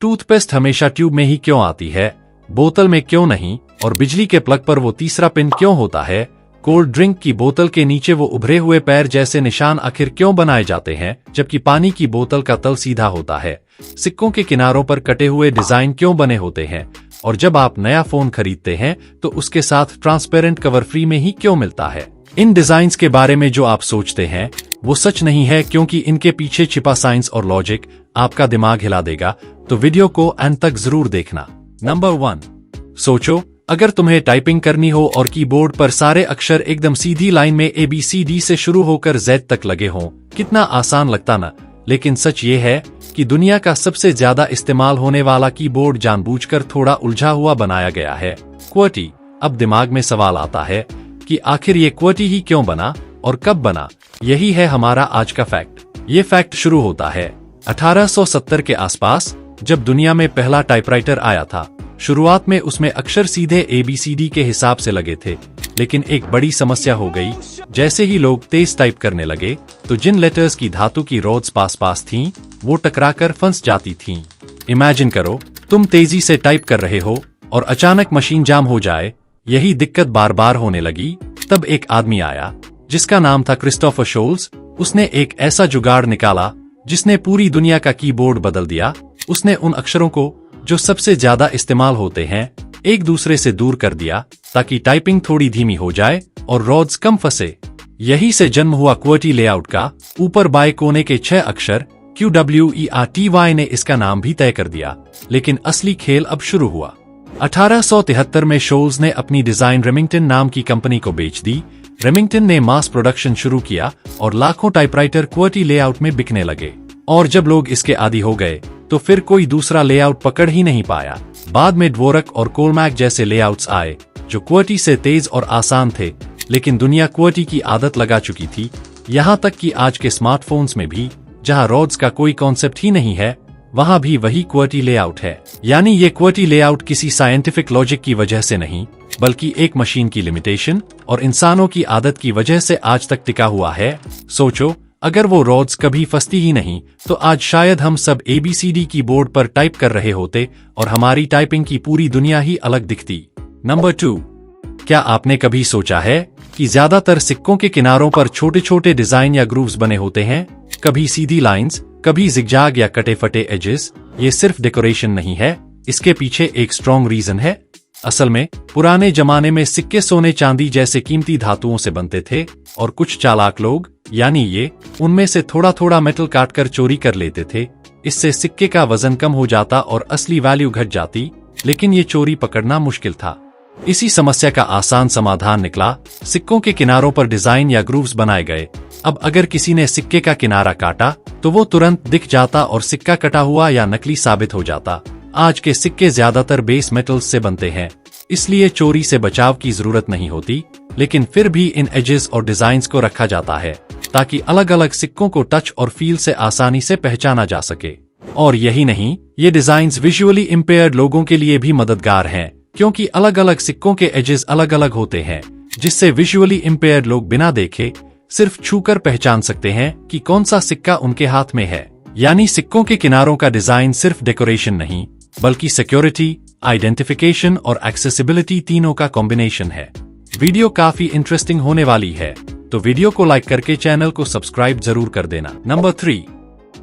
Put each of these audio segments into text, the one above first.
Toothpaste हमेशा tube में ही क्यों आती है, बोतल में क्यों नहीं, और बिजली के प्लग पर वो तीसरा पिन क्यों होता है। कोल्ड ड्रिंक की बोतल के नीचे वो उभरे हुए पैर जैसे निशान आखिर क्यों बनाए जाते हैं, जबकि पानी की बोतल का तल सीधा होता है। सिक्कों के किनारों पर कटे हुए डिजाइन क्यों बने होते हैं, और जब आप नया फोन खरीदते हैं तो उसके साथ ट्रांसपेरेंट कवर फ्री में ही क्यों मिलता है। इन डिजाइन्स के बारे में जो आप सोचते हैं वो सच नहीं है, क्योंकि इनके पीछे छिपा साइंस और लॉजिक आपका दिमाग हिला देगा। तो वीडियो को अंत तक जरूर देखना। नंबर 1, सोचो अगर तुम्हें टाइपिंग करनी हो और कीबोर्ड पर सारे अक्षर एकदम सीधी लाइन में ABCD से शुरू होकर Z तक लगे हों, कितना आसान लगता ना। लेकिन सच ये है कि दुनिया का सबसे ज्यादा इस्तेमाल होने वाला कीबोर्ड जानबूझकर थोड़ा उलझा हुआ बनाया गया है, QWERTY। अब दिमाग में सवाल आता है कि आखिर ये QWERTY ही क्यों बना और कब बना। यही है हमारा आज का फैक्ट। ये फैक्ट शुरू होता है 1870 के आसपास, जब दुनिया में पहला टाइपराइटर आया था। शुरुआत में उसमें अक्षर सीधे ABCD के हिसाब से लगे थे, लेकिन एक बड़ी समस्या हो गई। जैसे ही लोग तेज टाइप करने लगे तो जिन लेटर्स की धातु की रोड्स पास थीं, वो टकराकर फंस जाती थीं। इमेजिन करो, तुम तेजी से टाइप कर रहे हो और अचानक मशीन जाम हो जाए। यही दिक्कत बार बार होने लगी। तब एक आदमी आया जिसका नाम था क्रिस्टोफर शोल्स। उसने एक ऐसा जुगाड़ निकाला जिसने पूरी दुनिया का कीबोर्ड बदल दिया। उसने उन अक्षरों को जो सबसे ज्यादा इस्तेमाल होते हैं एक दूसरे से दूर कर दिया, ताकि टाइपिंग थोड़ी धीमी हो जाए और रोड्स कम फंसे। यही से जन्म हुआ QWERTY लेआउट का। ऊपर बाएं कोने के 6 अक्षर QWERTY ने इसका नाम भी तय कर दिया। लेकिन असली खेल अब शुरू हुआ। 1873 में शोल्स ने अपनी डिजाइन रेमिंगटन नाम की कंपनी को बेच दी। रेमिंगटन ने मास प्रोडक्शन शुरू किया और लाखों टाइपराइटर QWERTY लेआउट में बिकने लगे। और जब लोग इसके आदी हो गए तो फिर कोई दूसरा लेआउट पकड़ ही नहीं पाया। बाद में ड्वोरक और कोलमैक जैसे लेआउट्स आए जो QWERTY से तेज और आसान थे, लेकिन दुनिया QWERTY की आदत लगा चुकी थी। यहाँ तक कि आज के स्मार्टफोन्स में भी, जहाँ रोड्स का कोई कॉन्सेप्ट ही नहीं है, वहाँ भी वही QWERTY लेआउट है। यानी ये QWERTY लेआउट किसी साइंटिफिक लॉजिक की वजह से नहीं, बल्कि एक मशीन की लिमिटेशन और इंसानों की आदत की वजह से आज तक टिका हुआ है। सोचो, अगर वो रोड्स कभी फंसती ही नहीं तो आज शायद हम सब ABCD कीबोर्ड पर टाइप कर रहे होते और हमारी टाइपिंग की पूरी दुनिया ही अलग दिखती। नंबर 2, क्या आपने कभी सोचा है कि ज्यादातर सिक्कों के किनारों पर छोटे छोटे डिजाइन या ग्रूव्स बने होते हैं? कभी सीधी लाइंस, कभी जिगजैग या कटे फटे एजेस। ये सिर्फ डेकोरेशन नहीं है, इसके पीछे एक स्ट्रॉन्ग रीजन है। असल में पुराने जमाने में सिक्के सोने चांदी जैसे कीमती धातुओं से बनते थे, और कुछ चालाक लोग, यानी ये, उनमें से थोड़ा थोड़ा मेटल काटकर चोरी कर लेते थे। इससे सिक्के का वजन कम हो जाता और असली वैल्यू घट जाती, लेकिन ये चोरी पकड़ना मुश्किल था। इसी समस्या का आसान समाधान निकला। सिक्कों के किनारों पर डिजाइन या ग्रूव्स बनाए गए। अब अगर किसी ने सिक्के का किनारा काटा तो वो तुरंत दिख जाता और सिक्का कटा हुआ या नकली साबित हो जाता। आज के सिक्के ज्यादातर बेस मेटल्स से बनते हैं, इसलिए चोरी से बचाव की जरूरत नहीं होती। लेकिन फिर भी इन एजेस और डिजाइन्स को रखा जाता है ताकि अलग अलग सिक्कों को टच और फील से आसानी से पहचाना जा सके। और यही नहीं, ये डिजाइन्स विजुअली इम्पेयर्ड लोगों के लिए भी मददगार हैं, क्योंकि अलग अलग सिक्कों के एजेस अलग अलग होते हैं, जिससे विजुअली इम्पेयर्ड लोग बिना देखे सिर्फ छूकर पहचान सकते हैं कि कौन सा सिक्का उनके हाथ में है। यानी सिक्कों के किनारों का डिजाइन सिर्फ डेकोरेशन नहीं, बल्कि सिक्योरिटी, आइडेंटिफिकेशन और एक्सेसिबिलिटी तीनों का कॉम्बिनेशन है। वीडियो काफी इंटरेस्टिंग होने वाली है, तो वीडियो को लाइक करके चैनल को सब्सक्राइब जरूर कर देना। नंबर 3,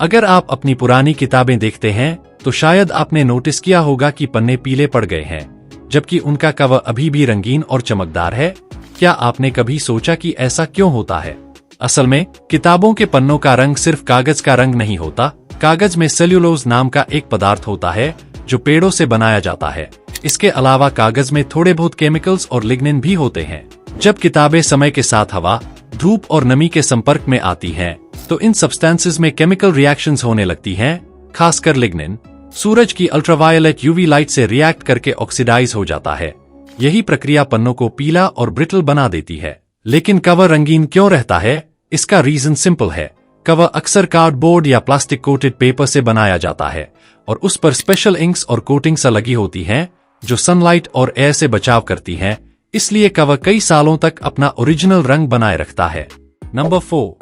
अगर आप अपनी पुरानी किताबें देखते हैं तो शायद आपने नोटिस किया होगा कि पन्ने पीले पड़ गए हैं, जबकि उनका कवर अभी भी रंगीन और चमकदार है। क्या आपने कभी सोचा कि ऐसा क्यों होता है? असल में किताबों के पन्नों का रंग सिर्फ कागज का रंग नहीं होता। कागज में सेल्यूलोज नाम का एक पदार्थ होता है जो पेड़ों से बनाया जाता है। इसके अलावा कागज में थोड़े बहुत केमिकल्स और लिग्निन भी होते हैं। जब किताबें समय के साथ हवा, धूप और नमी के संपर्क में आती हैं, तो इन सब्सटेंसेस में केमिकल रिएक्शंस होने लगती हैं। खासकर लिग्निन सूरज की अल्ट्रावायलेट UV लाइट से रिएक्ट करके ऑक्सीडाइज हो जाता है। यही प्रक्रिया पन्नों को पीला और ब्रिटल बना देती है। लेकिन कवर रंगीन क्यों रहता है? इसका रीजन सिंपल है। कवर अक्सर कार्डबोर्ड या प्लास्टिक कोटेड पेपर से बनाया जाता है और उस पर स्पेशल इंक्स और कोटिंग्स लगी होती हैं जो सनलाइट और एयर से बचाव करती हैं। इसलिए कवर कई सालों तक अपना ओरिजिनल रंग बनाए रखता है। नंबर 4,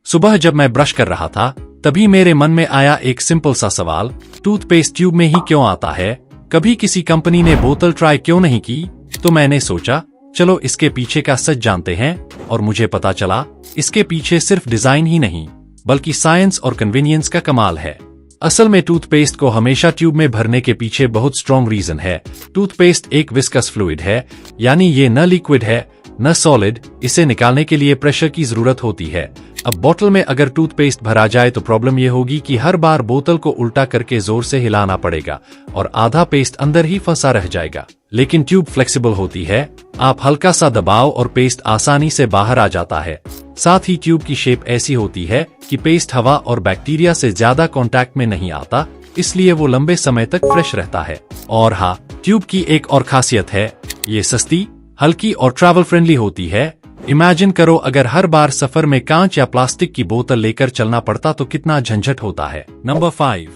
सुबह जब मैं ब्रश कर रहा था तभी मेरे मन में आया एक सिंपल सा सवाल, टूथपेस्ट ट्यूब में ही क्यों आता है? कभी किसी कंपनी ने बोतल ट्राई क्यों नहीं की? तो मैंने सोचा चलो इसके पीछे का सच जानते हैं, और मुझे पता चला इसके पीछे सिर्फ डिजाइन ही नहीं बल्कि साइंस और कन्वीनियंस का कमाल है। असल में टूथपेस्ट को हमेशा ट्यूब में भरने के पीछे बहुत स्ट्रॉन्ग रीजन है। टूथपेस्ट एक विस्कस फ्लूइड है, यानी ये न लिक्विड है न सॉलिड। इसे निकालने के लिए प्रेशर की जरूरत होती है। अब बोतल में अगर टूथपेस्ट भरा जाए तो प्रॉब्लम ये होगी कि हर बार बोतल को उल्टा करके जोर से हिलाना पड़ेगा और आधा पेस्ट अंदर ही फंसा रह जाएगा। लेकिन ट्यूब फ्लेक्सिबल होती है, आप हल्का सा दबाव और पेस्ट आसानी से बाहर आ जाता है। साथ ही ट्यूब की शेप ऐसी होती है कि पेस्ट हवा और बैक्टीरिया से ज्यादा कांटेक्ट में नहीं आता, इसलिए वो लंबे समय तक फ्रेश रहता है। और हाँ, ट्यूब की एक और खासियत है, ये सस्ती, हल्की और ट्रैवल फ्रेंडली होती है। इमेजिन करो अगर हर बार सफर में कांच या प्लास्टिक की बोतल लेकर चलना पड़ता तो कितना झंझट होता है। नंबर 5,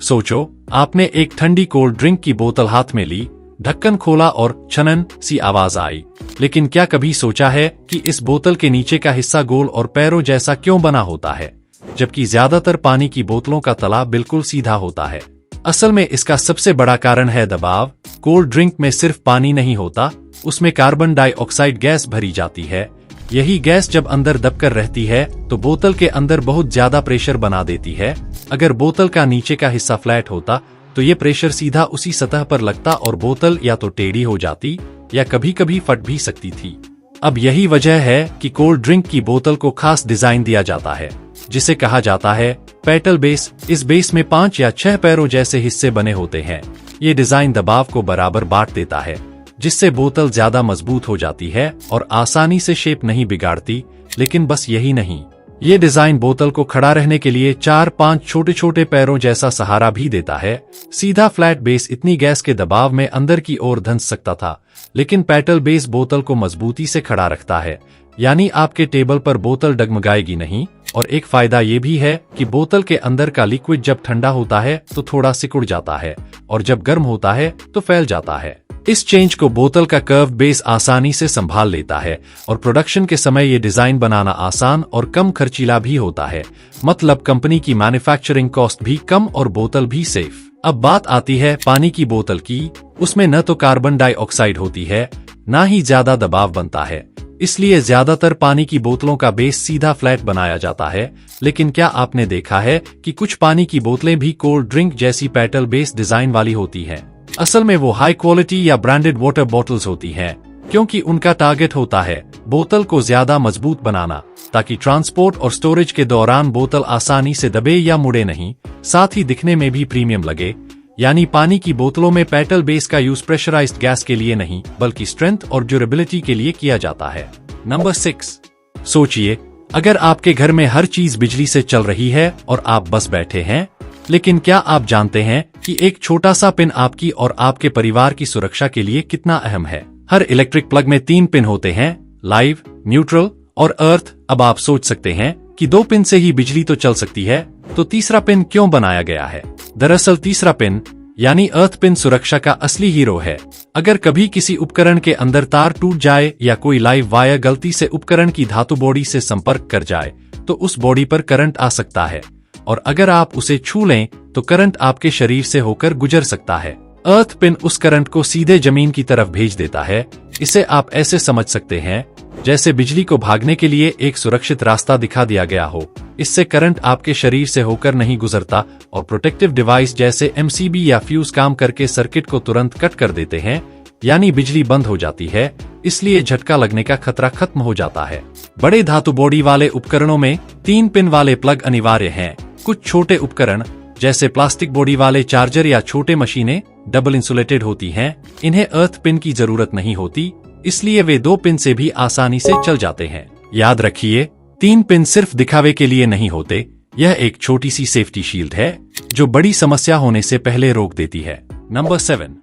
सोचो आपने एक ठंडी कोल्ड ड्रिंक की बोतल हाथ में ली, ढक्कन खोला और छनन सी आवाज आई। लेकिन क्या कभी सोचा है कि इस बोतल के नीचे का हिस्सा गोल और पैरों जैसा क्यों बना होता है, जबकि ज्यादातर पानी की बोतलों का तला बिल्कुल सीधा होता है? असल में इसका सबसे बड़ा कारण है दबाव। कोल्ड ड्रिंक में सिर्फ पानी नहीं होता, उसमें कार्बन डाइऑक्साइड गैस भरी जाती है। यही गैस जब अंदर दबकर रहती है तो बोतल के अंदर बहुत ज्यादा प्रेशर बना देती है। अगर बोतल का नीचे का हिस्सा फ्लैट होता तो ये प्रेशर सीधा उसी सतह पर लगता और बोतल या तो टेढ़ी हो जाती या कभी कभी फट भी सकती थी। अब यही वजह है कि कोल्ड ड्रिंक की बोतल को खास डिजाइन दिया जाता है, जिसे कहा जाता है पेटल बेस। इस बेस में 5 या 6 पैरों जैसे हिस्से बने होते हैं। ये डिजाइन दबाव को बराबर बांट देता है, जिससे बोतल ज्यादा मजबूत हो जाती है और आसानी से शेप नहीं बिगाड़ती। लेकिन बस यही नहीं, ये डिजाइन बोतल को खड़ा रहने के लिए 4-5 छोटे छोटे पैरों जैसा सहारा भी देता है। सीधा फ्लैट बेस इतनी गैस के दबाव में अंदर की ओर धंस सकता था, लेकिन पेटल बेस बोतल को मजबूती से खड़ा रखता है, यानी आपके टेबल पर बोतल डगमगाएगी नहीं। और एक फायदा ये भी है कि बोतल के अंदर का लिक्विड जब ठंडा होता है तो थोड़ा सिकुड़ जाता है और जब गर्म होता है तो फैल जाता है। इस चेंज को बोतल का कर्व बेस आसानी से संभाल लेता है और प्रोडक्शन के समय ये डिजाइन बनाना आसान और कम खर्चीला भी होता है। मतलब कंपनी की मैन्युफैक्चरिंग कॉस्ट भी कम और बोतल भी सेफ। अब बात आती है पानी की बोतल की। उसमें न तो कार्बन डाइऑक्साइड होती है, ना ही ज्यादा दबाव बनता है, इसलिए ज्यादातर पानी की बोतलों का बेस सीधा फ्लैट बनाया जाता है। लेकिन क्या आपने देखा है कि कुछ पानी की बोतलें भी कोल्ड ड्रिंक जैसी पेटल बेस डिजाइन वाली होती हैं? असल में वो हाई क्वालिटी या ब्रांडेड वाटर बॉटल्स होती हैं, क्योंकि उनका टारगेट होता है बोतल को ज्यादा मजबूत बनाना, ताकि ट्रांसपोर्ट और स्टोरेज के दौरान बोतल आसानी से दबे या मुड़े नहीं। साथ ही दिखने में भी प्रीमियम लगे। यानी पानी की बोतलों में पेटल बेस का यूज प्रेशराइज्ड गैस के लिए नहीं बल्कि स्ट्रेंथ और ड्यूरेबिलिटी के लिए किया जाता है। नंबर 6, सोचिए अगर आपके घर में हर चीज बिजली से चल रही है और आप बस बैठे हैं, लेकिन क्या आप जानते हैं कि एक छोटा सा पिन आपकी और आपके परिवार की सुरक्षा के लिए कितना अहम है? हर इलेक्ट्रिक प्लग में 3 पिन होते हैं, लाइव, न्यूट्रल और अर्थ। अब आप सोच सकते हैं कि 2 पिन से ही बिजली तो चल सकती है, तो तीसरा पिन क्यों बनाया गया है? दरअसल तीसरा पिन यानी अर्थ पिन सुरक्षा का असली हीरो है। अगर कभी किसी उपकरण के अंदर तार टूट जाए या कोई लाइव वायर गलती से उपकरण की धातु बॉडी से संपर्क कर जाए तो उस बॉडी पर करंट आ सकता है, और अगर आप उसे छू लें तो करंट आपके शरीर से होकर गुजर सकता है। अर्थ पिन उस करंट को सीधे जमीन की तरफ भेज देता है। इसे आप ऐसे समझ सकते हैं जैसे बिजली को भागने के लिए एक सुरक्षित रास्ता दिखा दिया गया हो। इससे करंट आपके शरीर से होकर नहीं गुजरता और प्रोटेक्टिव डिवाइस जैसे एमसीबी या फ्यूज काम करके सर्किट को तुरंत कट कर देते हैं, यानी बिजली बंद हो जाती है। इसलिए झटका लगने का खतरा खत्म हो जाता है। बड़े धातु बॉडी वाले उपकरणों में 3 पिन वाले प्लग अनिवार्य हैं। कुछ छोटे उपकरण जैसे प्लास्टिक बॉडी वाले चार्जर या छोटे मशीनें डबल इंसुलेटेड होती हैं, इन्हें अर्थ पिन की जरूरत नहीं होती, इसलिए वे 2 पिन से भी आसानी से चल जाते हैं। याद रखिए, 3 पिन सिर्फ दिखावे के लिए नहीं होते, यह एक छोटी सी सेफ्टी शील्ड है जो बड़ी समस्या होने से पहले रोक देती है। नंबर 7,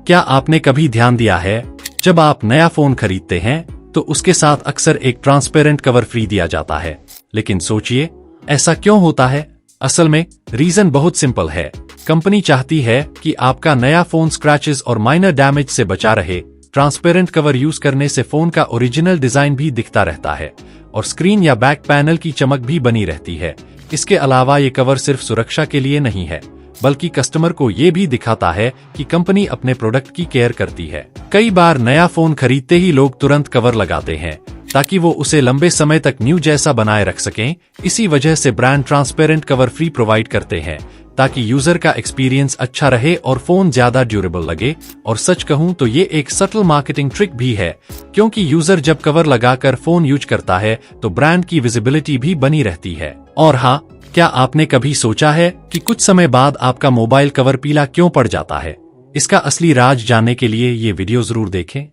क्या आपने कभी ध्यान दिया है जब आप नया फोन खरीदते हैं तो उसके साथ अक्सर एक ट्रांसपेरेंट कवर फ्री दिया जाता है? लेकिन सोचिए ऐसा क्यों होता है? असल में रीजन बहुत सिंपल है। कंपनी चाहती है कि आपका नया फोन स्क्रैचेस और माइनर डैमेज से बचा रहे। ट्रांसपेरेंट कवर यूज करने से फोन का ओरिजिनल डिजाइन भी दिखता रहता है और स्क्रीन या बैक पैनल की चमक भी बनी रहती है। इसके अलावा ये कवर सिर्फ सुरक्षा के लिए नहीं है, बल्कि कस्टमर को ये भी दिखाता है कि कंपनी अपने प्रोडक्ट की केयर करती है। कई बार नया फोन खरीदते ही लोग तुरंत कवर लगाते हैं ताकि वो उसे लंबे समय तक न्यू जैसा बनाए रख सकें। इसी वजह से brand transparent cover free provide करते हैं ताकि यूजर का एक्सपीरियंस अच्छा रहे और फोन ज्यादा ड्यूरेबल लगे। और सच कहूं तो ये एक सटल मार्केटिंग ट्रिक भी है, क्योंकि यूजर जब कवर लगाकर फोन यूज करता है तो ब्रांड की विजिबिलिटी भी बनी रहती है। और हाँ, क्या आपने कभी सोचा है कि कुछ समय बाद आपका मोबाइल कवर पीला क्यों पड़ जाता है? इसका असली राज जानने के लिए ये वीडियो जरूर देखें।